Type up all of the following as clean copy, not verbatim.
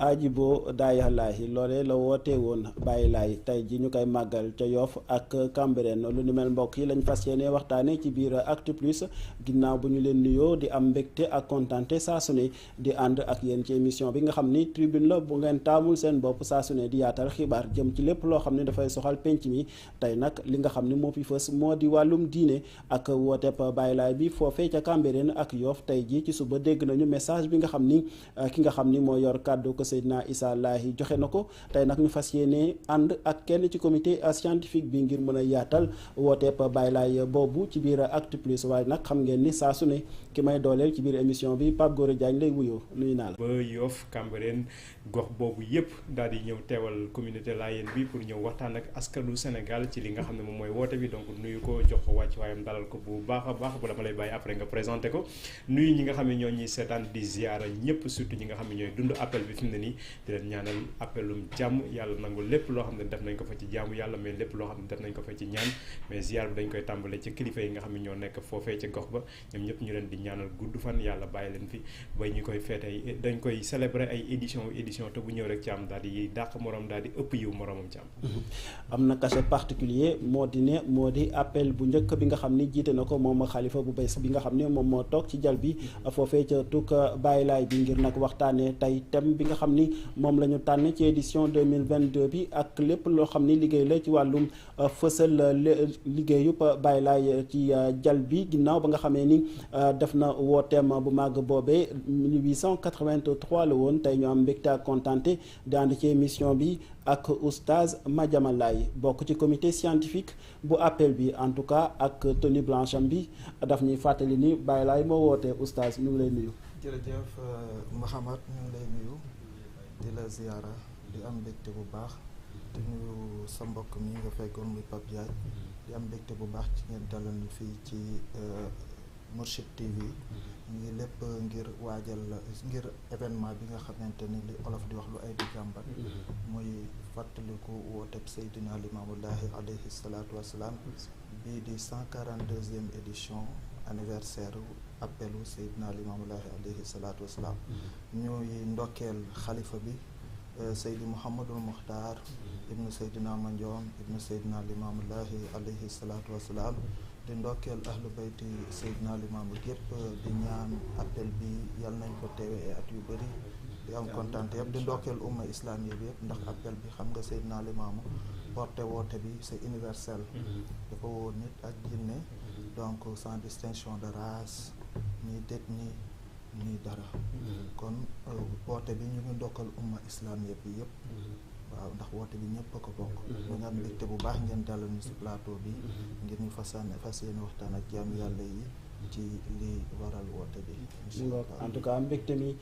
Ajibo Daayalaahi loolee la woote woon Baye Laay tey ji ñu koy màggal ca Yoff ak Cambérène lu ni mel mbokk yi lañ fas yéene waxtaane ci biir Actu Plus ginnaaw bu ñu leen nuyoo di am mbégte ak kontante saa su ne di ànd ak yéen ci émission bi nga xam ni tribune la bu ngeen taamul seen bopp saa su ne di yaatal xibaar jëm ci lépp loo xam ne dafay soxal penc mi tey nag li nga xam ne moo fi fës moo di wàllum diine ak wooteeb Baye Laay bi foofee ca Cambérène ak Yoff tey ji ci suba dégg nañu message bi nga xam ni ki nga xam ni moo yor kàddu ko Seydina Issa Lahi joxe na ko tey nag ñu fas yéene ànd ak kenn ci comité scientifique bi ngir mën a yaatal wooteeb Baye Laay boobu ci biir Actu Plus waaye nag xam ngeen ni saa su ne ki may dooleel ci biir émission bi Pape Gora Diagne lay wuyoo nuyu naa la. ba Yoff Cambérène gox boobu yëpp daal di ñëw teewal communauté Layène bi pour ñëw waxtaan ak askanu Sénégal ci li nga xam ne moom mooy woote bi donc nuyu ko jox ko wàcc waayam dalal ko bu baax a baax bu dama lay bàyyi après nga présenté ko nuyu ñi nga xam ne ñoo ñuy seetaan di ziara ñëpp surtout ñi nga xam ne ñooy dund appel bi fi mu ne nii di leen ñaanal appelum jàmm yàlla nangu lépp loo xam ne def nañ ko fa ci jàmm yàlla mais lépp loo xam ne def nañ ko fa ci ñaan mais ziar bi dañ koy tàmbale ci kilifa yi nga xam ne ñoo nekk foofee ca gox ba ñoom ñëpp ñu leen di ñaanal gudd fan yàlla bàyyi leen fi bay ñu koy feete ay dañ koy célébrer ay édition te bu ñëw rek ci am daal di dàq morom daal di ëpp yiw moromam ci am na cachet particulier moo di ne moo di appel bu njëkk bi nga xam ni jiite na ko moom xalifa bu bees bi nga xam ne moom moo toog ci jal bi foofee ca tukk Baye Laay bi ngir nag waxtaanee tey thème bi nga xam ni moom la ñu tànn ci édition 2022 bi ak lépp loo xam ni liggéey la ci wàllum fësal liggéeyub Baye Laay ci jal bi ginnaaw ba nga xamee ni def na wooteem bu màgg boobee 1883 la woon tey ñu am mbégte ak kontaante di ànd ci émission bi ak oustaz Madiama Laye bokk ci comité scientifique bu appel bi en tout cas ak tenue blanche am bi daf ñuy fàttali ni Baye Laay moo wootee oustaz ñu ngi lay nuyu. jërëjëf Mouhamad ñu ngi lay nuyu di la ziyaara di am mbégte bu baax di nuyu sa mbokk mi nga fekkoon muy Pape Diagne di am mbégte bu baax ci ngeen dalal ñu fii ci Mourchid TV ñu ngi lépp ngir waajal ngir événement bi nga xamante ni li olof di wax lu ay di jàmbat muy fàttaliku wooteb Seydina Limaamullahi alayhi salaatu wassalaam bii di 142e édition anniversaire appelu Seydina Limaamullahi alayhi salaatu wassalaam ñuy ndokkeel xalifa bi Seydi Mouhamadul Muxtaar ibnu Seydina Mandione ibnu Seydina Limaamullahi alayhi salaatu wassalaam di ndokkeel ahlu bayti Seydina Limaamu gépp di ñaan appel bi yal nañ ko teewee at yu bëri di am kontaan yëpp di ndokkeel umma islamique bi yëpp ndax appel bi xam nga Seydina Limaamu porté woote bi c'est universel dafa woo nit ak jinne donc sans distinction de race ni ethnie ni dara kon woote bi ñu ngi ndokkal umma islamique bi yëpp waaw ndax woote bi ñëpp a ko bokk ñu ngi am mbégte bu baax ngeen dalal ñu ci plateau bi ngir ñu fas yéene waxtaan ak jaamu yàlla yi ci li waral woote bi en tout cas mbégte mi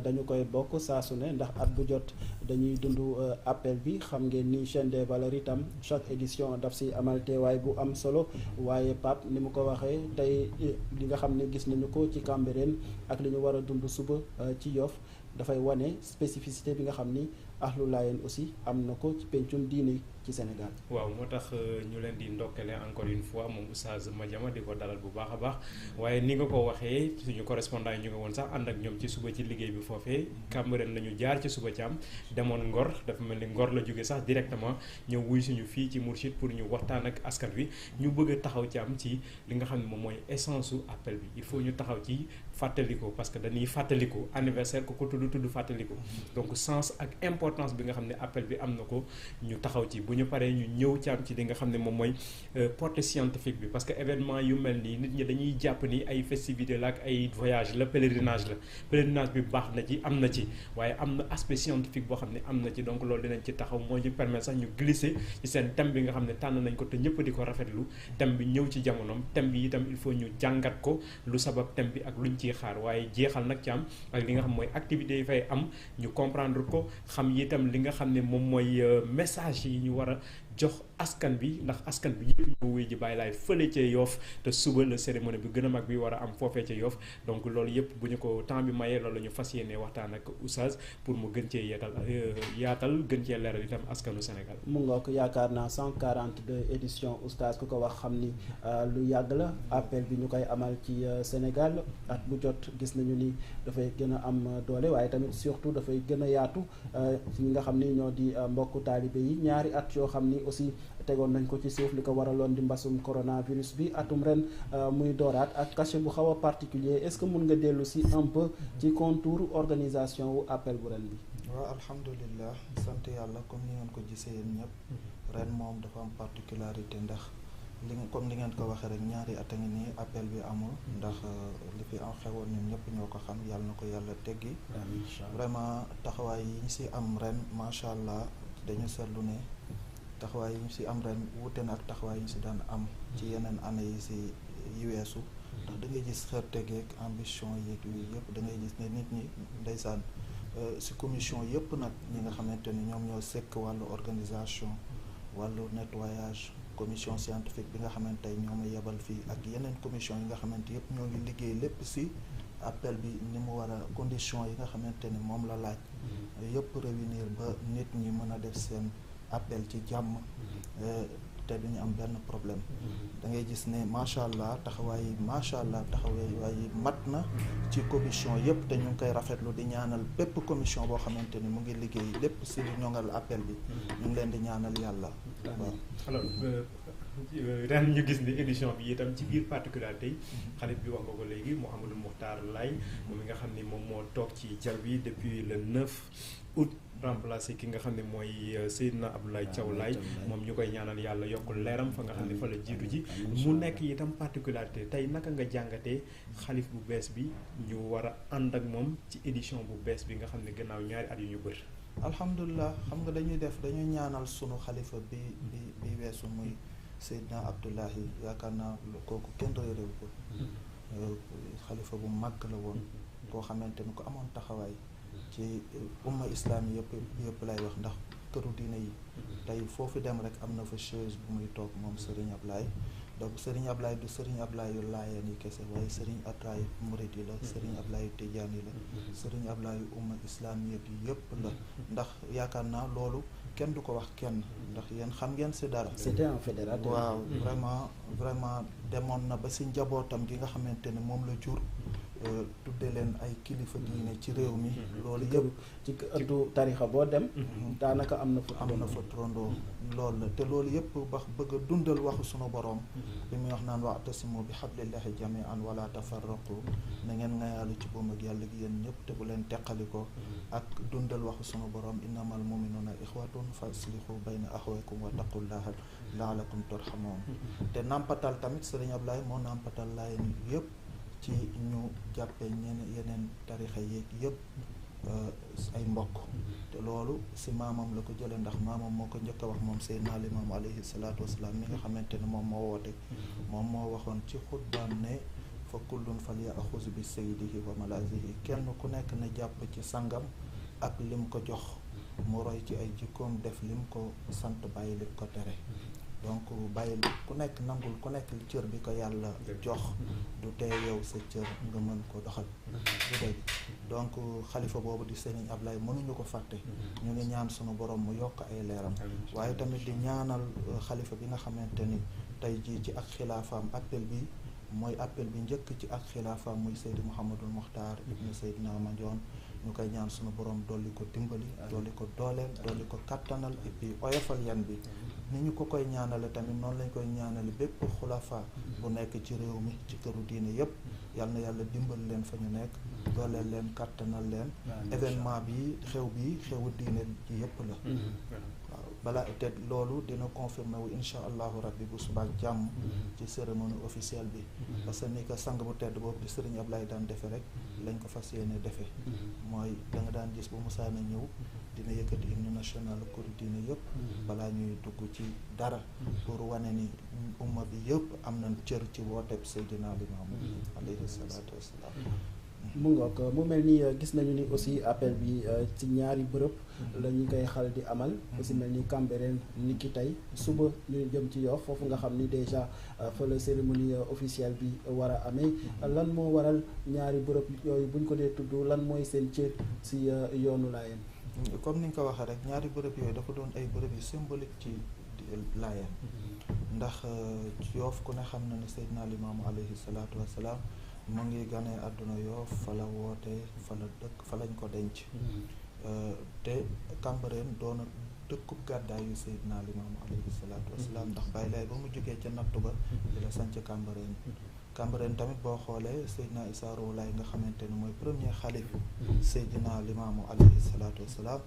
dañu koy bokk saa su ne ndax at bu jot dañuy dund appel bi xam ngeen ni chaîne des valeurs itam chaque édition daf si amal teewaay bu am solo waaye Pape ni mu ko waxee tey li nga xam ne gis nañu ko ci Cambérène ak li ñu war a dund suba ci Yoff dafay wane spécificité bi nga xam ni ahlu Laayeen aussi am na ko ci pencum diine ci Sénégal. waaw moo tax ñu leen di ndokkale encore une fois moom oustaz Madiama di ko dalal bu baax a baax waaye ni nga ko waxee suñu correspondant yi ñu ngi woon sax ànd ak ñoom ci suba ci liggéey bi foofee Cambérène la ñu jaar ci suba ci am demoon Ngor dafa mel ni Ngor la jóge sax directement ñëw wuy suñu fii ci Mourchid pour ñu waxtaan ak askan wi ñu bëgg a taxaw ci am ci li nga xam ne moom mooy essence su appel bi il faut ñu taxaw ci fàttaliku parce que dañuy fàttaliku anniversaire ku ko tudd fàttaliku donc sens ak importance bi nga xam ne appel bi am na ko ñu taxaw ci bu ñu paree ñu ñëw ci am ci li nga xam ne moom mooy portée scientifique bi parce que événement yu mel nii nit ñi dañuy jàpp ni ay festivité la ak ay voyage la pèlerinage bi baax na ci am na ci waaye am na aspect scientifique boo xam ne am na ci donc loolu dinañ ci taxaw moo ñu permettre sax ñu glisser ci seen thème bi nga xam ne tànn nañ ko te ñëpp di ko rafetlu thème bi ñëw ci jamonoom thème bi itam il faut ñu jàngat ko lu sabab thème bi ak luñ ciy xaar waaye jeexal nag ci am ak li nga xam mooy activités yi fay am ñu comprendre ko xam itam li nga xam ne moom mooy message yi ñu war a jox askan bi ndax askan bi yëpp ñoo wuy ji Baye Laye fële ca Yoff te suba la cérémonie bi gën a mag bi war a am foofee ca Yoff donc loolu yëpp bu ñu ko temps bi mayee loolu la ñu fas yéene waxtaan ak oustaz pour mu gën cee yaatal gën cee leeral itam askanu Sénégal. mu ngoog yaakaar naa 142 édition oustaz ku ko wax xam ni lu yàgg la appel bi ñu koy amal ci Sénégal at bu jot gis nañu ni dafay gën a am doole waaye tamit surtout dafay gën a yaatu ñi nga xam ni ñoo di mbokku taalibe yi ñaari at yoo xam ni aussi tegoon nañ ko ci suuf li ko waraloon di mbasum coronavirus bi atum ren muy dooraat ak cachet bu xaw a particulier est-ce que mun nga dellu si un peu ci contour organisation wu appel bu ren bi. waaw alhamdulilah sant yàlla comme ni ngeen ko gisee yéen ñëpp ren moom dafa am particularité ndax comme ni ngeen ko waxee rek ñaari at a ngi nii appel bi amul ndax li fi am xewoon ñun ñëpp ñoo ko xam yàlla na ko yàlla teggi vraiment taxawaay yi ñu si am ren macha allah dañu seetlu ne taxawaay yi ñu si am ren wuute na ak taxawaay yi ñu si daan am ci yeneen année yi si yi weesu ndax da ngay gis xerte geeg ambition yeeg yooyu yëpp da ngay gis ne nit ñi ndeysaan si commission yëpp nag ñi nga xamante ni ñoom ñoo sekk wàllu organisation wàllu nettoyage commission scientifique bi nga xamante ni ñoo ma yebal fii ak yeneen commission yi nga xamante yëpp ñoo ngi liggéey lépp si appel bi ni mu war a condition yi nga xamante ni moom la laaj yëpp réunir ba nit ñi mën a def seen appel ci jàmm te duñu am benn problème da ngay gis ne macha allah taxawaay yi mat na ci commission yëpp te ñu ngi koy rafetlu di ñaanal bépp commission boo xamante ni mu ngi liggéey lépp si di ñongal appel bi ñu ngi leen di ñaanal yàlla waaw. alors ren ñu gis ni édition bi itam ci biir particularité yi xarit bi wax nga ko léegi Mouhamadou Mokhtar Laye moom mi nga xam ni moom moo toog ci jal bi depuis le 9 août remplacé ki nga xam ne mooy Seydina Abdoulaye Thiaw Laye moom ñu koy ñaanal yàlla yokkul leeram fa nga xam ne fa la jiitu ji mu nekk itam particularité tey naka nga jàngatee xalif bu bees bi ñu war a ànd ak moom ci édition bu bees bi nga xam ne gannaaw ñaari at yu ñu bëri. alhamdulilah xam nga dañuy ñaanal sunu xalifa bi weesu muy Seydina Abdoulaye yaakaar naa kooku kenn réeréwu ko xalifa bu màgg la woon koo xamante ni ko amoon taxawaay ci umma islam yi yëpp lay wax ndax këru diine yi tey foofu dem rek am na fa chaise bu muy toog moom Serigne Ablaye donc Serigne Ablaye du Serigne Ablaye yu laayeen yi kese waaye Serigne Ablaye murid yi la Serigne Ablaye tijaan yi la Serigne Ablaye umma islam yëpp la ndax yaakaar naa loolu kenn du ko wax kenn ndax yéen xam ngeen si dara. c'était un fédérateur. waaw vraiment demoon na ba si njabootam gi nga xamante ne moom la jur tudde leen ay kilifa diine ci réew mi. loolu yëpp ci ëttu tarixa boo dem. daanaka am na fa trondoo loolu la te loolu yëpp wax bëgg a dundal waxu sunu borom. bi muy wax naan wa'tasimu bi hablillahi jami'an wala tafarraqu na ngeen ngayaalu ci buum ak yàlla gi yéen ñëpp te bu leen teqaliko ak dundal waxu sunu borom innamal mu'minuna ixwatun faslihu bayna axawaykum wa taqullaha laalakum turhamun te nampatal tamit Serigne Ablaye moo nampatal laay yëpp ci ñu jàppee yeneen tarixa yeeg yëpp ay mbokk te loolu si maamam la ko jëlee ndax maamam moo ko njëkk a wax moom Seydina Limaamu alayhi salaatu wasalaam mi nga xamante ne moom moo woote moom moo waxoon ci xutbaam ne fa kullun fal yaxuz bi sayyidihi wa malazihi kenn ku nekk na jàpp ci sangam ak lim ko jox mu roy ci ay jikkoom def lim ko sant bàyyi lim ko tere donc bàyyi ku nekk nangul ku nekk li cër bi ko yàlla jox du tee yow sa cër nga mën ko doxal du dégg donc xalifa boobu di Serigne Ablaye mënuñu ko fàtte ñu ngi ñaan sunu borom mu yokk ay leeram waaye tamit di ñaanal xalifa bi nga xamante ni tey jii ci ak xilaafaam appel bi mooy appel bi njëkk ci ak xilaafaam muy Seydi Mouhamadul Mokhtar ibnu Seydina Mandione ñu koy ñaan sunu borom dolli ko dimbali dolli ko dooleel dolli ko kattanal et puis oyofal yan bi ni ñu ko koy ñaanale tamit noonu lañ koy ñaanale bépp xulafa bu nekk ci réew mi ci këru diine yépp yal na yàlla dimbali leen fa ñu nekk dooleel leen kattanal leen événement bi xewu diine ji yépp la waaw balaa te loolu dina confirmé wu incha allahu rabbi bu subaak jàmm ci cérémonie officielle bi parce que ni ko sang bu tedd boobu di Serigne Ablaye daan defe rek lañ ko fas yéene defe mooy da nga daan gis bu musaana ñëw dina yëkkati hymne national kër diine yëpp balaa ñuy dugg ci dara pour wane ni umma bi yëpp am nañ cër ci wooteb Seydina Limaamu alayhi salaatu wassalaam mu ngoog mu mel ni gis nañu ni aussi appel bi ci ñaari bërëb la ñu koy xal di amal aussi mel ni Cambérène ni ki tey suba ñu jëm ci Yoff foofu nga xam ni déjà fa la cérémonie officielle bi war a amee lan moo waral ñaari bërëb yooyu buñ ko dee tudd lan mooy seen cër ci yoonu Laayeen. comme ni nga ko waxee rek ñaari bërëb yooyu dafa doon ay bërëb yu symbolique ci Laayeen ndax Yoff ku ne xam na ne Seydina Limaamu alayhi salaatu wassalaam mu ngi ganee àdduna Yoff fa la woote fa la dëkk fa lañ ko denc te Cambérène doona dëkkub gàddaay yu Seydina Limaamu alayhi salaatu wassalaam ndax Baay Laay ba mu jógee ca nattu ba di la sanc Cambérène Cambérène tamit boo xoolee Seydina Issa Rouhou Laye nga xamante ni mooy premier xalif Seydina Limaamu alayhi salaatu wassalaam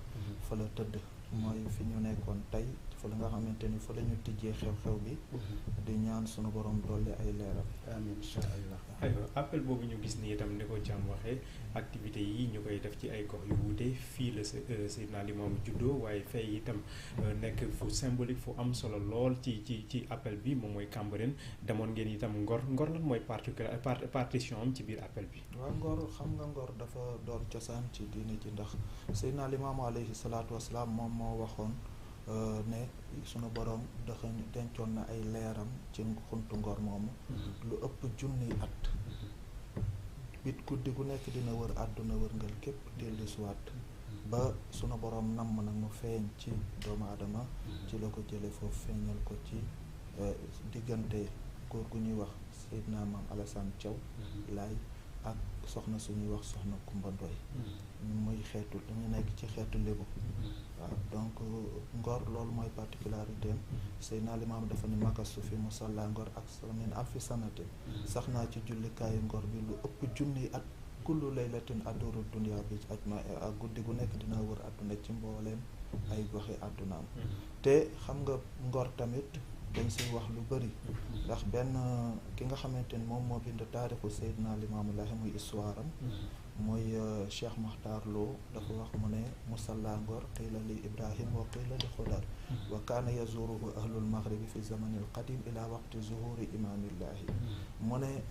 fa la tëdd mooy fi ñu nekkoon tey fa la nga xamante ni fa la ñu tijjee xew-xew bi di ñaan sunu borom dolli ay leeral. amiin incha allah. aywa appel boobu ñu gis ni itam ni ko Thiam waxee activités yi ñu koy def ci ay gox yu wuute fii la Seydina Limaamu juddoo waaye fay itam nekk fu symbolique fu am solo lool ci appel bi moom mooy Cambérène demoon ngeen itam Ngor lan mooy partition am ci biir appel bi. waaw Ngor xam nga Ngor dafa doon cosaan ci diine ji ndax Seydina Limaamu alayhi salaatu wasalaam moom moo waxoon ne sunu borom dafa dencoon na ay leeram ci xuntu Ngor moomu lu ëpp junniy at bit guddi gu nekk dina wër àdduna wërngal képp dellu siwaat ba sunu borom namm nag mu feeñ ci doomu aadama ci la ko jële foofu feeñal ko ci diggante góor gu ñuy wax Seydina Maam Alassane Thiaw Laay ak soxna suñuy wax soxna Kumba Ndoy muy xeetu dañu nekk ci xeetu lébu waaw donc Ngor loolu mooy particularité am Seydina Limaamu dafa ni makastu fi musalla Ngor ak min alfi sanate sax naa ci jullikaayu Ngor bi lu ëpp junniy at kullu laylatin aduru dunya bi ajma ak guddi gu nekk dina wër àdduna ci mbooleem ay goxi àddunaam te xam nga Ngor tamit dañ siy wax lu bëri ndax benn ki nga xamante ni moom moo bind taarixu Seydina Limaamu Laay muy histoire am muy Cheikh Makhtar Lo dafa wax mu ne musalla Ngor qiila li Ibrahim wa qiila li Xudar wa kaana yazuruhu ahlul maghribi fi zamanil qadim ila waqti zuhuri imaamillahi mu ne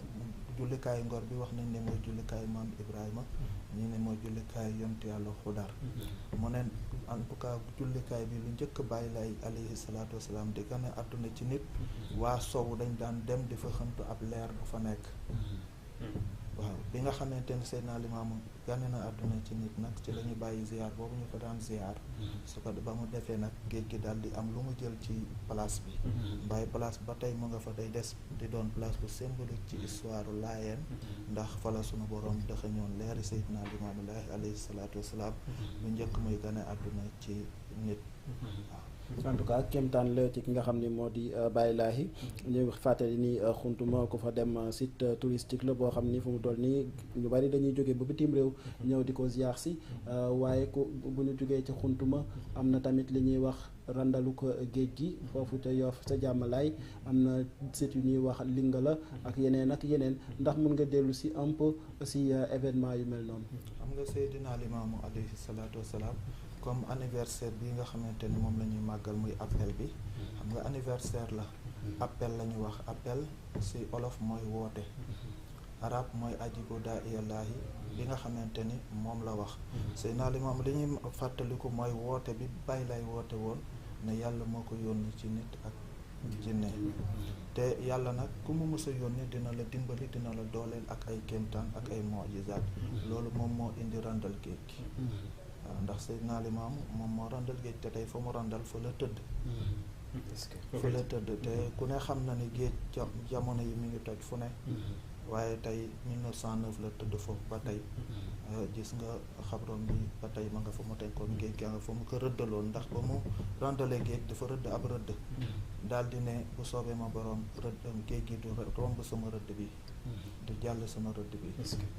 jullikaay Ngor bi wax nañ ne mooy jullikaay maam Ibrahima ñi ne mooy jullikaay yonent yàlla Xudar mu ne en tout cas jullikaay bi lu njëkk Baay Laay alayhi salaatu wasalaam di gane àdduna ci nit waa sow dañ daan dem di fa xëntu ab leer bu fa nekk waaw bi nga xamante ne Seydina Limaamu gane na àdduna ci nit nag ci la ñu bàyyi ziar boobu ñu fa daan ziar su ko ba mu defee nag géej gi daal di am lu mu jël ci place bi bàyyi place ba tey mu nga fa day des di doon place bu symbolique ci histoire Laayeen ndax fa la sunu borom dëxëñoon leeri Seydina Limaamu Laay alayhi salaatu wasalaam lu njëkk muy gane àdduna ci nit waaw en tout cas kéemtaan la ci ki nga xam ni moo di Baay Laay ñu fàttali ni xuntuma ko fa dem site touristique la boo xam ni fu mu toll nii ñu bari dañuy jóge ba bitim réew ñëw di ko ziar si waaye ku bu ñu jógee ci xuntuma am na tamit li ñuy wax randalu ko géej gi foofu ca Yoff sa Jàmmalaay am na site yu ñuy wax Lingala ak yeneen ndax mun nga dellu si un peu si événement yu mel noonu. xam nga Seydina Limaamu alayhi salaatu wasalaam comme anniversaire bi nga xamante ni moom la ñuy màggal muy appel bi xam nga anniversaire la appel la ñu wax appel ci olof mooy woote arab mooy ajibu daa iyallaahi bi nga xamante ni moom la wax Seydina Limaamu li ñuy fàttaliku mooy woote bi Baay Laay woote woon ne yàlla moo ko yónni ci nit ak jinne te yàlla nag ku mu mës a yónni dina la dimbali dina la dooleel ak ay kéemtaan ak ay mujizaat loolu moom moo indi randal géej gi waaw ndax Seydina Limaamu moom moo randal géej te tey fa mu randal fa la tëdd fa la tëdd te ku ne xam na ni géej jamono yi mi ngi toj fu ne waaye tey 1909 la tëdd foofu ba tey gis nga xabroom bi ba tey ma nga fa mu tenkoon géej gaa nga fa mu ko rëddaloon ndax ba mu randalee géej dafa rëdd ab rëdd daal di ne bu soobee ma borom rëdd géej gi du romb sama rëdd bi du jàll sama rëdd bi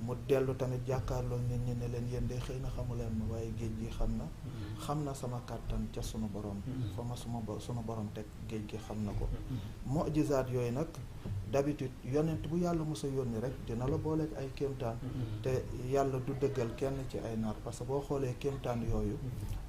mu dellu tamit jàkkaarloo nit ñi ne leen yéen de xëy na xamuleen ma waaye géej gi xam na sama kàttan ca sunu borom fa ma sunu borom teg géej gi xam na ko mujizaat yooyu nag d'habitude yonent bu yàlla mos a yónni rek dina la booleeg ay kéemtaan te yàlla du dëggal kenn ci ay nar parce que boo xoolee kéemtaan yooyu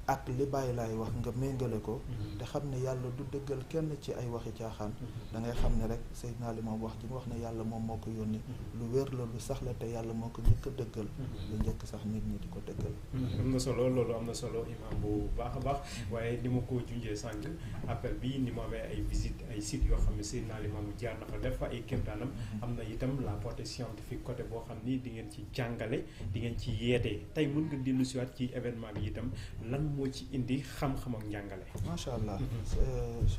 ak li Baye Laay wax nga méngale ko te xam ne yàlla du dëggal kenn ci ay waxi caaxaan da ngay xam ne rek Seydina Limaamu wax ji mu wax ne yàlla moom moo ko yónni lu wér la lu sax la te yàlla moo ko njëkk a dëggal lu njëkk sax nit ñi di ko dëggal. am na solo loolu am na solo imam bu baax a baax waaye ni ma ko junjee sànq appel bi ni mu amee ay visite ay sites yoo xam ne Seydina Limaamu jaar na fa def fa ay kéemtaanam am na itam la portée scientifique côté boo xam ni di ngeen ci jàngale di ngeen ci yeetee tey mën nga dellu siwaat ci événement bi itam lan moo ci indi xam-xam ak njàngale. macha allah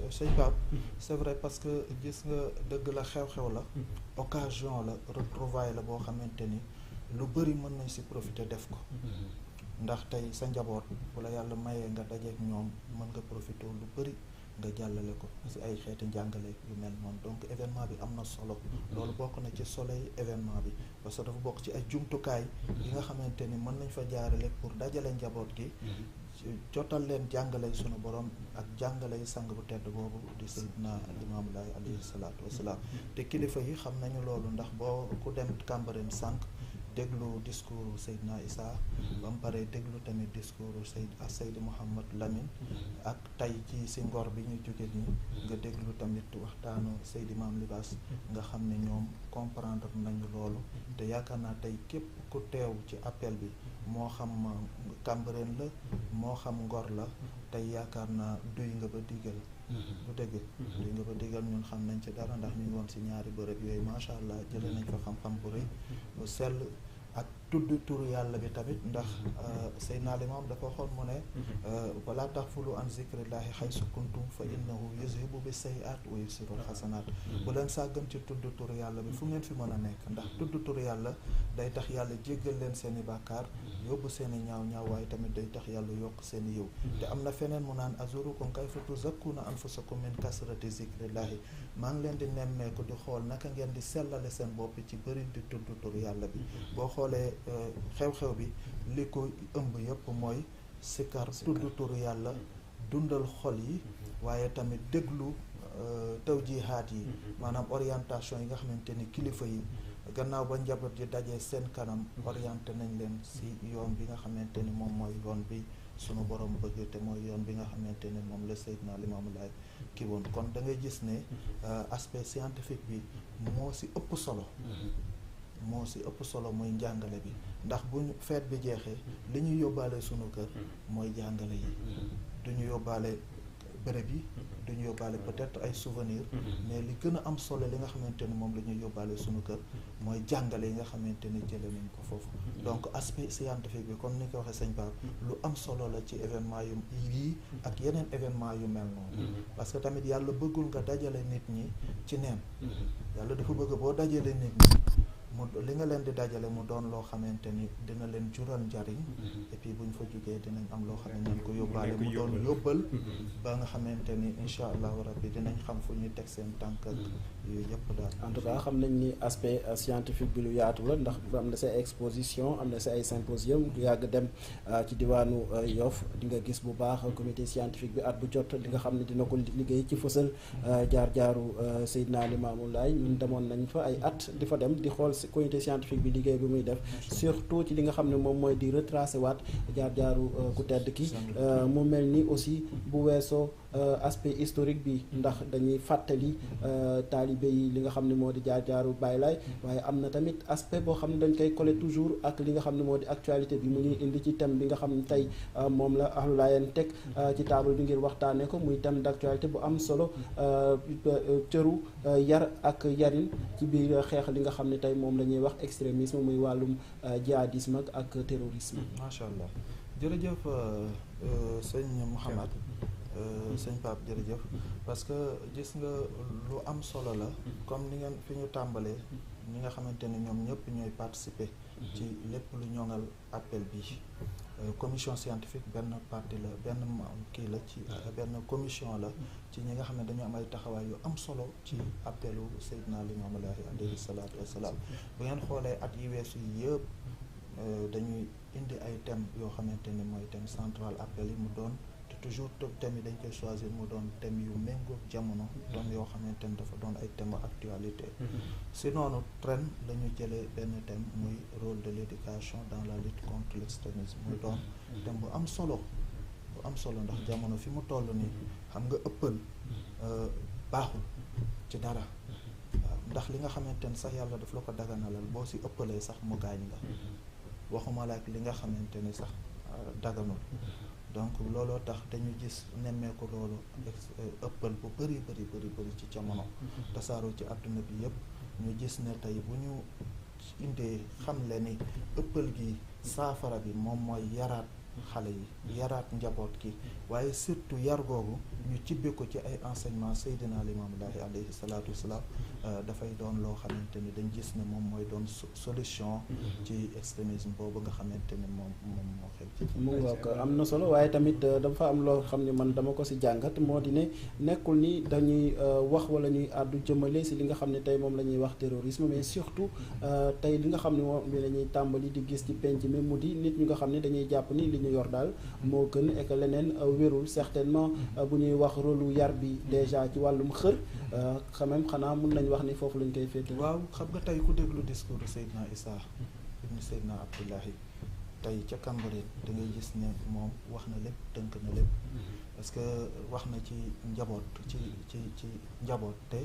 sëñ Pape c'est vrai parce que gis nga dëgg la xew-xew la occasion la retrouvaille la boo xamante ni lu bëri mën nañ si profiter def ko ndax tey sa njaboot bu la yàlla mayee nga dajeek ñoom mën nga profiter lu bëri nga jàllale ko si ay xeeti njàngale yu mel noonu donc événement bi am na solo loolu bokk na ci soleil événement bi parce que dafa bokk ci ay jumtukaay yi nga xamante ni mën nañ fa jaarale pour dajale njaboot gi jotal leen jàngale sunu borom ak jàngale sang bu tedd boobu di Seydina Limaamu Laay alayhi salaatu wasalaam te kilifa yi xam nañu loolu ndax boo ku dem Cambérène sànq déglu discours Seydina Issa ba mu paree déglu tamit discours Seydi Mouhamad Lamine ak tey ci si ngor bi ñu jóge nii nga déglu tamit waxtaanu Seydi Maam Libaas nga xam ne ñoom comprendre nañu loolu te yaakaar naa tey képp ku teew ci appel bi moo xam Cambérène la moo xam ngor la tey yaakaar naa duy nga ba diggal bu dëgg duy nga ba diggal ñun xam nañ ci dara ndax ñu ngi woon si ñaari bërëb yooyu macha allah jëlee nañ fa xam-xam bu rëy bu sell ak tudd turu yàlla bi tamit ndax Seydina Limaam dafa waxoon mu ne wala taxfulu an zikrillahi xaysu kuntum fa innahu yuzhibu bi sayyi'at wa yusirul xasanaat bu leen sàggan ci tudd turu yàlla bi fu ngeen fi mën a nekk ndax tudd turu yàlla day tax yàlla jéggal leen seeni bàkkaar yóbbu seeni ñaaw waaye tamit day tax yàlla yokk seeni yiw te am na feneen mu naan azurukum kayfa tuzakkuna anfusakum min kasrati zikrillahi maa ngi leen di nemmeeku di xool naka ngeen di sellale seen bopp ci bëri di tudd turu yàlla bi boo xoolee xew-xew bi li ko ëmb yëpp mooy sikar tudd turu yàlla dundal xol yi waaye tamit déglu tawjihaat yi maanaam orientation yi nga xamante ni kilifa yi gannaaw ba njaboot yi dajee seen kanam orienté nañ leen si yoon bi nga xamante ni moom mooy yoon bi sunu borom bëgg te mooy yoon bi nga xamante ni moom la Seydina Limaamu Laay kii woon kon da ngay gis ne aspect scientifique bi moo si ëpp solo moo si ëpp solo mooy njàngale bi ndax bu ñu feet bi jeexee li ñuy yóbbaale sunu kër mooy jàngale yi duñu yóbbaale bërëb yi duñu yóbbaale peut-être ay souvenirs mais li gën a am solo li nga xamante ni moom la ñuy yóbbaale sunu kër mooy jàngale yi nga xamante ni jële nañ ko foofu donc aspect scientifique bi comme ni ko waxee sëñ Ba lu am solo la ci événement yu yii ak yeneen événement yu mel noonu parce que tamit yàlla bëggul nga dajale nit ñi ci neen yàlla dafa bëgg boo dajale nit ñi mu li nga leen di dajale mu doon loo xamante ni dina leen jural njariñ et puis bu ñu fa jógee dinañ am loo xam ne nañ ko yóbbaale mu doon yóbbal ba nga xamante ni incha allahu rabbi dinañ xam fu ñuy teg seen tànk ak yooyu yëpp daal en tout cas xam nañ ni aspect scientifique bi lu yaatu la ndax am na sa exposition am na sa ay symposium du yàgg dem ci diwaanu Yoff di nga gis bu baax comité scientifique bi at bu jot li nga xam ne dina ko liggéey ci fësal jaar-jaaru Seydina Limaamu Laay ñun demoon nañ fa ay at di fa dem di xool comité scientifique bi liggéey bi muy def surtout ci li nga xam ne moom mooy di retracer waat jaar-jaaru ku tedd ki mu mel ni aussi bu weesoo aspect historique bi ndax dañuy fàttali taalibe yi li nga xam ne moo di jaar-jaaru Baay Laay waaye am na tamit aspect boo xam ne dañ koy coller toujours ak li nga xam ne moo di actualité bi mu ñuy indi ci thème bi nga xam ne tey moom la Ahlu Laayeen teg ci table bi ngir waxtaanee ko muy thème d'actualité bu am solo cëru yar ak yarin ci biir xeex li nga xam ne tey moom la ñuy wax extrémisme muy wàllum jihadisme ak terrorisme. macha allah jërëjëf sëñ Mouhamad sëñ Pape jërëjëf parce que gis nga lu am solo la comme ni ngeen fi ñu tàmbalee ñi nga xamante ne ñoom ñëpp ñooy participer ci lépp lu ñoŋal appel bi commission scientifique benn partie la benn kii la ci benn commission la ci ñi nga xam ne dañu am ay taxawaay yu am solo ci appelu Seydina Limaamu Laay alayhi salaatu wassalaam bu ngeen xoolee at yi weesu yëpp dañuy indi ay thèmes yoo xamante ni mooy thème central appel yi mu doon te toujours thèmes yi dañ koy choisir mu doon thèmes yu méngoog jamono doon yoo xamante ni dafa doon ay thèmes actualité si noonu ren la ñu jëlee benn thème muy rôle de l'éducation dans la lutte contre l'extrémisme muy doon thème bu am solo lu am solo ndax jamono fi mu toll nii xam nga ëppal baaxul ci dara waaw ndax li nga xamante ne sax yàlla daf la ko daganalal boo si ëppalee sax mu gaañ la waxuma la ak li nga xamante ni sax daganul donc looloo tax dañu gis nemmeeku loolu ëppal bu bëri ci jamono tasaaroo ci àdduna bi yëpp ñu gis ne tey bu ñu indee xam le ni ëppal gi saafara bi moom mooy yaraat xale yi yaraat njaboot gi waaye surtout yar googu ñu cibbe ko ci ay enseignement Seydina Limaamullaahi alayhi salaatu wasalaam dafay doon loo xamante ni dañ gis ne moom mooy doon solution ci extrémisme boobu nga xamante ni moom moo xew ci mu nga ko am na solo waaye tamit dafa am loo xam ne man dama ko si jàngat moo di ne nekkul ni dañuy wax wala ñuy àddu jëmale si li nga xam ne tey moom la ñuy wax terrorisme mais surtout tey li nga xam ne moom la ñuy tàmbali di gis ci penc mi mu di nit ñu nga xam ne dañuy jàpp ni li ñu yor daal moo gën et que leneen wérul certainement bu ñuy wax rôlu yar bi déjà ci wàllum xër quand même xanaa mun nañ wax ni foofu lañ koy féete. waaw xam nga tey ku déglu discours de Seydina Issa ibn Seydina Abdullahi tey ca Cambérène da ngay gis ne moom wax na lépp tënk na lépp parce que wax na ci njaboot ci njaboot te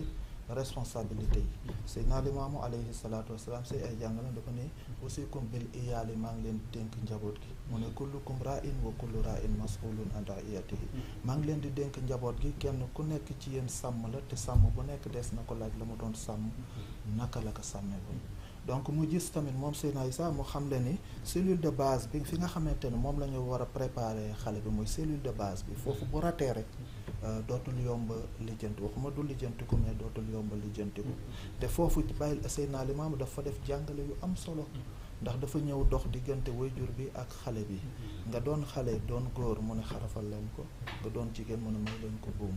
responsabilité yi Seydina Limaamu alayhi salaatu wasalaam say ay jàngale dafa ne usikum bil iyaali maa ngi leen dénk njaboot gi mu ne kullukum ra'in wa kullu ra'in mas'ulun an ra'iyatihi maa ngi leen di dénk njaboot gi kenn ku nekk ci yéen sàmm la te sàmm bu nekk des na ko laaj la mu doon sàmm naka la ko sàmmee woon donc mu gis tamit moom Seydina Issa mu xam le ni cellule de base bi fi nga xamante ne moom la ñu war a préparer xale bi mooy cellule de base bi foofu bu ratee rek dootul yomba lijjanti waxuma du lijjantiku mais dootul yomba lijjantiku te foofu bàyyi Seydina Limaamu dafa def jàngale yu am solo ndax dafa ñëw dox diggante waajur bi ak xale bi nga doon xale doon góor mu ne xarafal leen ko nga doon jigéen mu ne may leen ko buum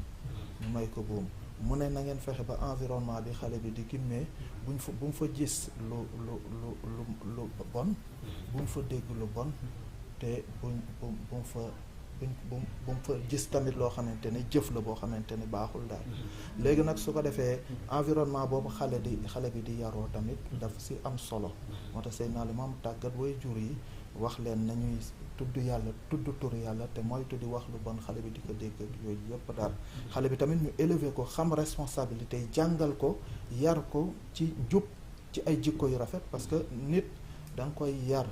ñu may ko buum mu ne na ngeen fexe ba environnement bi xale bi di gimmee bu mu fa gis lu bon bu mu fa dégg lu bon te bu mu fa gis tamit loo xamante ne jëf la boo xamante ne baaxul daal léegi nag su ko defee environnement boobu xale bi di yaroo tamit dafa si am solo moo tax Seydina Limaamu tàggat way jur yi wax leen nañuy tudd yàlla tudd tur yàlla te moytu di wax lu bon xale bi di ko dégg ak yooyu yëpp daal xale bi tamit ñu élever ko xam responsabilité yi jàngal ko yar ko ci njub ci ay jikko yu rafet parce que nit da nga koy yar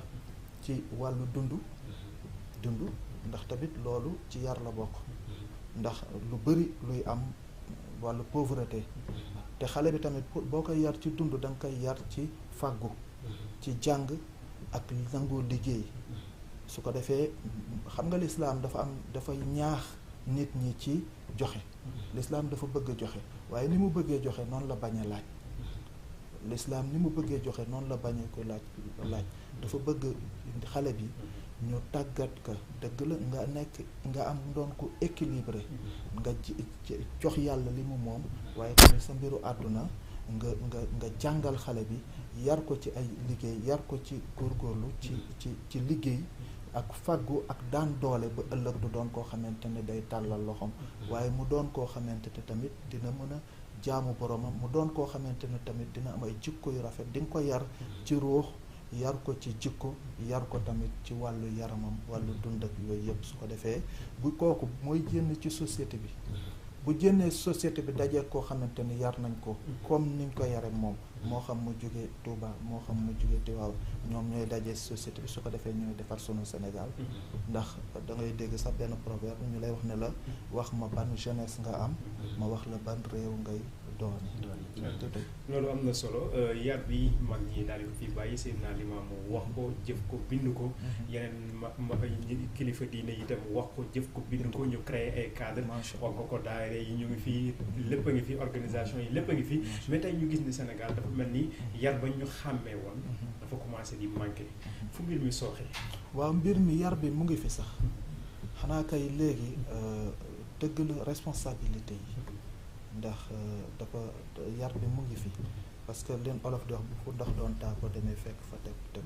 ci wàllu dund ndax tamit loolu ci yar la bokk ndax lu bari luy am wàllu pauvreté te xale bi tamit boo koy yar ci dund da nga koy yar ci fàggu ci jàng ak nangoo liggéey su ko defee xam nga lislaam dafay ñaax nit ñi ci joxe lislaam dafa bëgg a joxe waaye ni mu bëggee joxe noonu la bañ a laaj lislaam ni mu bëggee joxe noonu la bañ a ko laaj dafa bëgg xale bi ñu tàggat ka dëgg la nga am doon ko équilibré nga jox yàlla li mu moom waaye tamit sa mbiru àdduna nga jàngal xale bi yar ko ci ay liggéey yar ko ci góorgóorlu ci liggéey ak fàggu ak daan doole ba ëllëg du doon koo xamante ne day tàllal loxoom waaye mu doon koo xamante ne tamit dina mën a jaamu boromam mu doon koo xamante ne tamit dina am ay jikko yu rafet di nga ko yar ci ruux yar ko ci jikko yar ko tamit ci wàllu yaramam wàllu dund ak yooyu yëpp su ko defee bu kooku mooy génn ci société bi bu génnee société bi dajee koo xamante ni yar nañ ko comme niñ ko yare moom moo xam mu jóge Touba moo xam mu jóge Tivaouane ñoom ñooy dajee société bi su ko defee ñooy defar sunu Sénégal ndax da ngay dégg sax benn proverbe ñu lay wax ne la wax ma ban jeunesse nga am ma wax la ban réew ngay doon loolu am na solo yar bi mag ñi daal di ko fi bàyyi Seydina Limaamu wax ko jëf ko bind ko yeneen kilifa diine itam wax ko jëf ko bind ko ñu créer ay cadre wax ko daayira yi ñu ngi fii lépp a ngi fi organisation yi lépp a ngi fi mais tey ñu gis ni Sénégal dafa mel ni yar ba ñu xàmmee woon dafa commencé di manqué fu mbir mi sooxee waaw mbir mi yar bi mu ngi fi sax xanaa kay léegi dëgg la responsabilité yi ndax dafa yar bi mu ngi fi parce que leen olof di wax bu fu ndox doon taa ko demee fekk fa tëb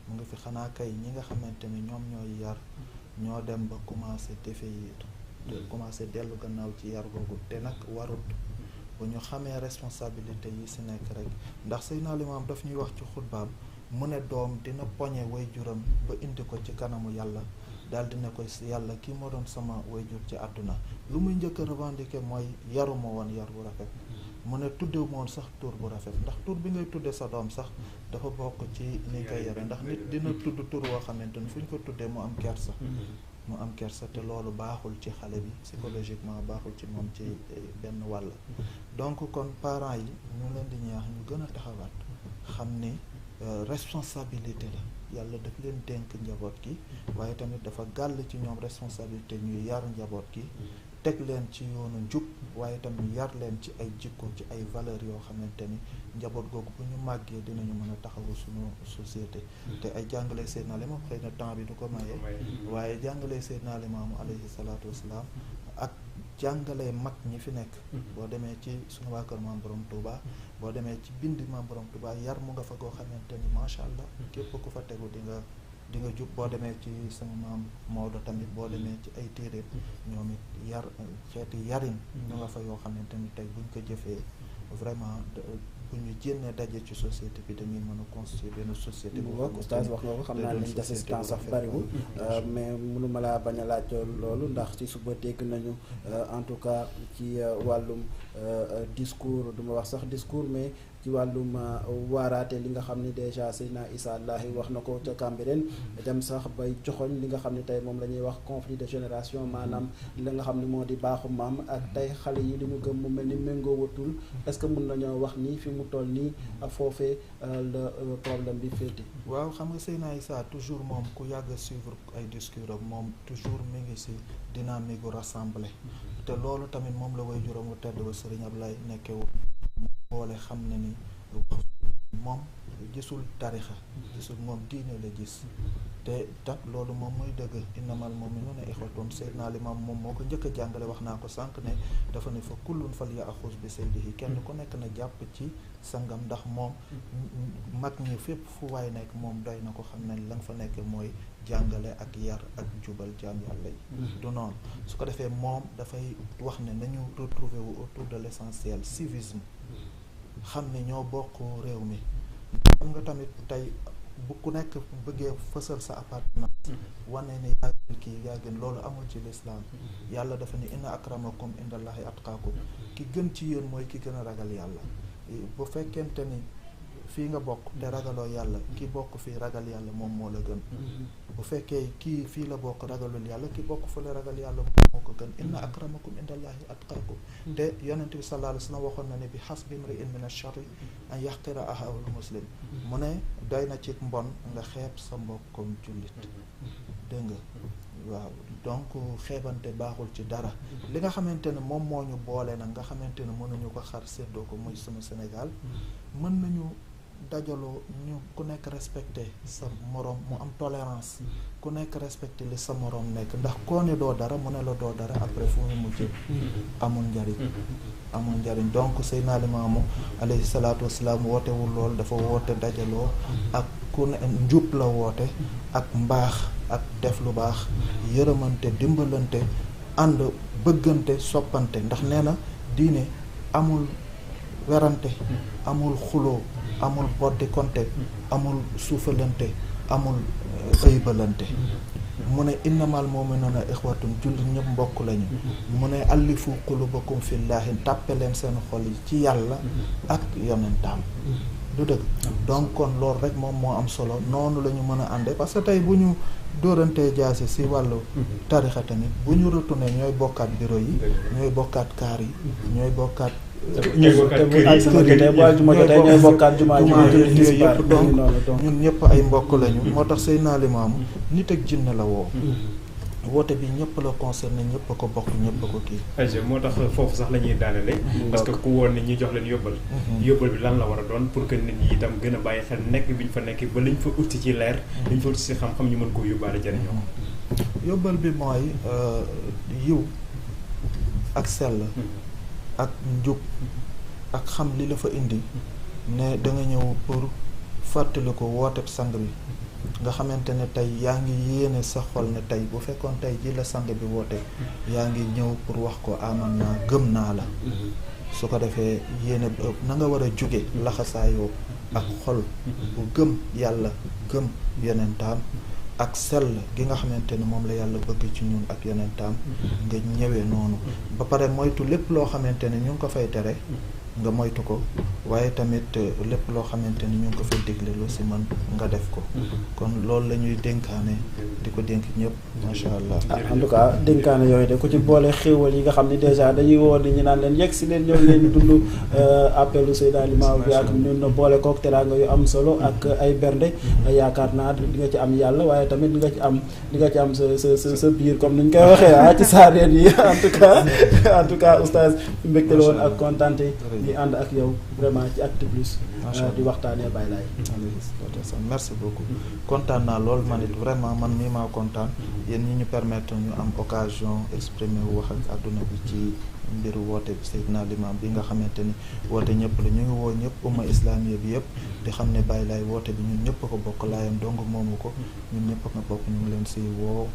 mu ngi fi xanaa kay ñi nga xamante ni ñoom ñooy yar ñoo dem ba commencé défaillir commencé dellu gannaaw ci yar googu te nag warut bu ñu xamee responsabilité yi si nekk rek ndax Seydina Limaam daf ñuy wax ci xutbaam mu ne doom dina poñe way juram ba indi ko ci kanamu yàlla daal di ne ko yàlla kii moo doon sama waajur ci àdduna lu muy njëkk a revendiquer mooy yaruma woon yar bu rafet mu ne tuddewu moon sax tur bu rafet ndax tur bi ngay tudde sa doom sax dafa bokk ci ni koy yare ndax nit dina tudd tur woo xamante ni fu ñu ko tuddee mu am kersa te loolu baaxul ci xale bi psychologiquement baaxul ci moom ci benn wàll donc kon parents yi ñu leen di ñaax ñu gën a taxawaat xam ni responsabilité la yàlla daf leen dénk njaboot gi waaye tamit dafa gàll ci ñoom responsabilité ñuy yar njaboot gi teg leen ci yoonu njub waaye tamit yar leen ci ay jikko ci ay valeurs yoo xamante ni njaboot googu bu ñu màggee dinañu mën a taxawu suñu société te ay jàngale Seydina Limaamu xëy na temps bi du ko maye waaye jàngale Seydina Limaamu alayhi salaatu wasalaam ak jàngale mag ñi fi nekk boo demee ci suñu waa kër Maam Borom Touba boo demee ci bind Maam Borom Touba yar mu nga fa goo xamante ni macha allah képp ku fa tegu di nga jub boo demee ci sama maam Maodo tamit boo demee ci ay téere ñoom it yar xeeti yarin ñu nga fa yoo xamante ni tey buñ ko jëfee vraiment bu ñu jénnee daje ci société bi dañuy mën a constituer benn société bu oustaz wax nga ko xam naa liñ des temps sax bariwul mais mënuma laa bañ a laaj loolu ndax ci suba dégg nañu en tout cas ci wàllum discours du ma wax sax discours mais ci wàllum waaraate li nga xam ni déjà Seydina Issa Allahi wax na ko ca Cambérène dem sax bay joxoñ li nga xam ne tey moom la ñuy wax conflit de génération maanaam li nga xam ne moo di baaxu maam ak tey xale yi li ñu gëm mu mel ni méngoowatul est-ce que mën nañoo wax nii fi mu toll nii foofee le problème bi féete. waaw xam nga Seydina Issa toujours moom ku yàgg suivre ay discours am moom toujours mi ngi si dynamique gu rassemblée te loolu tamit moom la way juróom wu tedd ba Serigne Ablaye nekkee boole xam ne ni moom gisul tarixa gisul moom diine la gis te tak loolu moom mooy dëgg innamal mu'minuuna ixwatun Seydina Limaam moom moo ko njëkk a jàngale wax naa ko sànq ne dafa ne fa kullun fal yaxuz bi saydihi kenn ku nekk na jàpp ci sangam ndax moom mag ñi fépp fu waay nekk moom doy na ko xam ne la nga fa nekk mooy jàngale ak yar ak jubal jaam yàlla yi du noonu su ko defee moom dafay wax ne nañu retrouver wu autour de l'essentiel civisme xam ne ñoo bokk réew mi xam nga tamit tey bu ku nekk bëggee fësal sa appartenance wane ne yaa gën kii yaa gën loolu amul ci lislaam yàlla dafa ne inna akramakum indallahi atqaakum ki gën ci yéen mooy ki gën a ragal yàlla bu fekkente ni fii nga bokk te ragaloo yàlla ki bokk fii ragal yàlla moom moo la gën bu fekkee kii fii la bokk ragalul yàlla ki bokk fa la ragal yàlla moo ko gën inna akramakum indallahi atqaakum te yonent bi sallallahu alayhi wa sallam waxoon na ne bi hasbi imri'in min ash-sharri an yahqira axaahul muslim mu ne doy na ci mbon nga xeeb sa mbokkom jullit dégg nga waaw donc xeebante baaxul ci dara li nga xamante ne moom moo ñu boole nag nga xamante ne mënuñu ko xar séddoo ko muy sama Sénégal mën nañu dajaloo ñu ku nekk respecté sa morom mu am tolérance ku nekk respecté li sa morom nekk ndax koo ne doo dara mu ne la doo dara après fu mu mujj amul njariñ donc Seydina Limaamu alayhi salaatu wasalaam wootewul lool dafa woote dajaloo ak ku ne njub la woote ak mbaax ak def lu baax yërëmante dimbalante ànd bëggante soppante ndax nee na diine amul werante amul xuloo amul boddi konte amul suufalante amul ëybalante mu ne innamal mu'minuuna ixwatun jullit ñëpp mbokk lañu mu ne allifu qulubakum fillaahi tàppe leen seen xol yi ci yàlla ak yonentaam du dëgg donc kon loolu rek moom moo am solo noonu la ñu mën a ànde parce que tey bu ñu dóorantee jaasi si wàllu tarixa tamit bu ñu retourné ñooy bokkaat bureau yi ñooy bokkaat kaar yi ñooy bokkaat ñooy bokkaat jumaa yooyu yëpp donc ñun ñëpp ay mbokk lañu moo tax Seydina Limaamu nit ak jinne la woo woote bi ñëpp la concerné ñëpp a ko bokk ñëpp a ko kii ayca moo tax foofu sax la ñuy daanele parce que ku woon nit ñi jox leen yóbbal yóbbal bi lan la war a doon pour que nit ñi itam gën a bàyyi xel nekk bi ñu fa nekk ba liñ fa uti ci leer liñ fa uti ci xam-xam ñu mën koo yóbbaale jariñoo yóbbal bi mooy yiw ak sell ak njub ak xam li la fa indi ne da nga ñëw pour fàttali ko wooteb sang bi nga xamante ne tey yaa ngi yéene sa xol ne tey bu fekkoon tey ji la sang bi woote yaa ngi ñëw pour wax ko aman naa gëm naa la su ko defee yéene na nga war a jóge laxasaayoo ak xol bu gëm yàlla gëm yonentam ak sell gi nga xamante ni moom la yàlla bëgg ci ñun ak yonentam nga ñëwee noonu ba pare moytu lépp loo xamante ni ñu ngi ko fay tere nga moytu ko waaye tamit lépp loo xamante ni ñu ngi ko fay digle lu si mën nga def ko kon loolu la ñuy dénkaane di ko dénk ñëpp macha allah. en tout cas dénkaane yooyu de ku ci boole xéewal yi nga xam ne dèjà dañuy woo di ñu naan leen yegg si leen ñëw leen dund appelu Seydina Limamou bi ak ñun boole kook teraanga yu am solo ak ay bernde yaakaar naa di nga ci am yàlla waaye tamit di nga ci am sa biir comme ni ñu koy waxee ci saareen yi en tout cas oustaz mbégte la woon ak kontaante di ànd ak yow vraiment ci Actu Plus di waxtaanee Baye Laye. merci beaucoup kontaan naa lool man it vraiment man mii maa kontaan yéen ñi ñu permettre ñu am occasion exprimer wax ak àdduna bi ci mbiru woote bi Seydina Limamou bi nga xamante ni woote ñëpp la ñu ngi woo ñëpp umma islamiya bi yëpp di xam ne Baye Laye woote bi ñun ñëpp ko bokk laayam dong moomu ko ñun ñëpp nga bokk ñu ngi leen si woo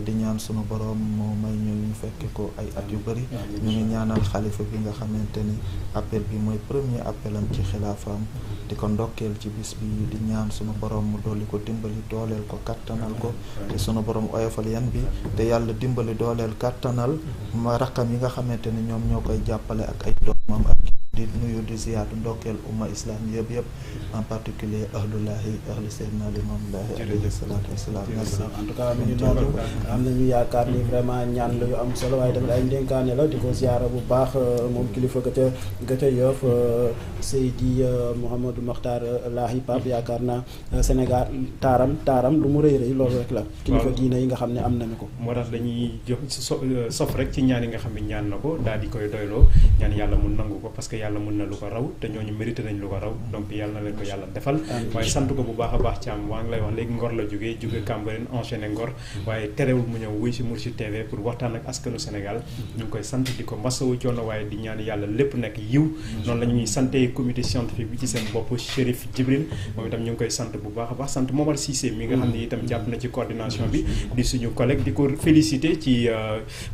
di ñaan sunu borom moo may ñu fekke ko ay at yu bëri ñu ngi ñaanal xalifa bi nga xamante ni appel bi mooy premier appelam ci xilaafaam di ko ndokkeel ci bis bi di ñaan sunu borom mu dolli ko dimbali dooleel ko kattanal ko te sunu borom oyofal yan bi te yàlla dimbali dooleel kattanal ma rakkam yi nga xamante ni ñoom ñoo koy jàppale ak ay doomam ak di nuyu di ziyaatu ndokkeel umma islam yëpp en particulier ahlullahi ahlu Seydina Limamou Laye alayhi salaatu wasalaam. merci en tout cas mi ngi noonu am nañu yaakaar ni vraiment ñaan la yu am solo waaye tamit ay ndénkaane la di ko ziyaara bu baax moom kilifa ga ca Yoff Seydi Mouhamadou Makhtar Lahi Pape yaakaar naa Sénégal taaram lu mu rëy rëy loolu rek la. kilifa diine yi nga xam ne am nañu ko. moo tax dañuy jox sof rek ci ñaan yi nga xam ne ñaan na ko daal di koy doyloo ñaan yàlla mu nangu ko parce que yàlla mën na lu ko raw te ñooñu mérité nañ lu ko raw donc yàlla na leen ko yàlla defal waaye sant ko bu baax a baax ci am waa ngi lay wax léegi Ngor la jóge Cambérène enchaîné Ngor waaye terewul mu ñëw wuy si Mourchid TV pour waxtaan ak askanu Sénégal ñu ngi koy sant di ko masawu coono waaye di ñaan yàlla lépp nekk yiw noonu la ñuy santé comité scientifique bi ci seen bopp Chérif Djibril moom itam ñu ngi koy sant bu baax a baax sant Momar Cissé mi nga xam ne itam jàpp na ci coordination bi di suñu collègue di ko félicité ci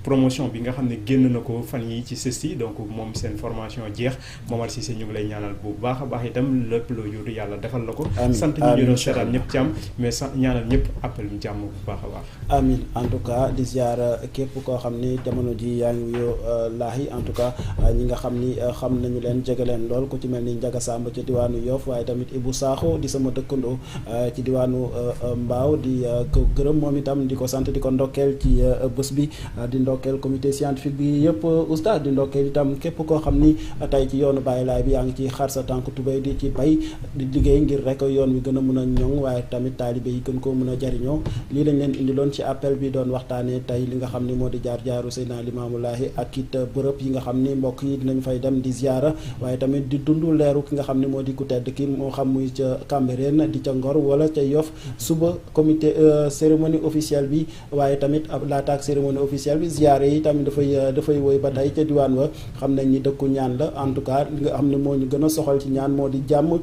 promotion bi nga xam ne génn na ko fan yi ci CESTI donc moom seen formation jeex Momar Cissé ñu ngi lay ñaanal bu baax a baax itam lépp loo yóotu yàlla defal la ko sant ñu doon seetaan ñëpp ci am mais ñaanal ñëpp appel mu jàmm bu baax a baax amin en tout cas di ziar képp koo xam ni jamono ji yaa ngi wuyoo laahi en tout cas ñi nga xam ni xam nañu leen jege leen lool ku ci mel ni Njaga Samb ci diwaanu Yoff waaye tamit Ibou Sakho di sama dëkkandoo ci diwaanu Mbaaw di ko gërëm moom itam di ko sant di ko ndokkeel ci bés bi di ndokkeel comité scientifique bi yëpp oustaz di ndokkeel itam képp koo xam ni tey ci yoonu Baye Laye bi yaa ngi ci xar sa tànk tubéy di ci bay di liggéey ngir rek yoon wi gën a mën a ñoŋ waaye tamit taalibe yi gën koo mën a jariñoo lii lañ leen indiloon ci appel bi doon waxtaanee tey li nga xam ni moo di jaar-jaaru Seydina Limamou Laye ak it bërëb yi nga xam ni mbokk yi dinañ fay dem di ziara waaye tamit di dund leeru ki nga xam ni moo di ku tedd ki moo xam muy ca Cambérène di ca Ngor wala ca Yoff suba comité cérémonie officielle bi waaye tamit laataak cérémonie officielle bi ziara yi tamit dafay woy ba tey ca diwaan wa xam nañ ni dëkku ñaan la en tout cas li nga xam ne moo ñu gën a soxal ci ñaan moo di jàmm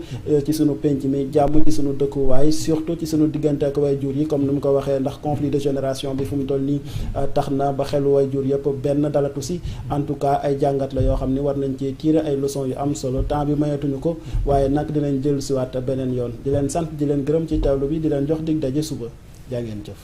ci sunu penc mi jàmm ci sunu dëkkuwaay surtout ci sunu diggante ak waajur yi comme ni mu ko waxee ndax conflit de génération bi fu mu toll nii tax na ba xelu waajur yëpp benn dalatu si en tout cas ay jàngat la yoo xam ne war nañ cee tirer ay leçons yu am solo temps bi mayatuñu ko waaye nag dinañ jël siwaat beneen yoon di leen sant di leen gërëm ci teewlu bi di leen jox dig daje suba jaa ngeen jëf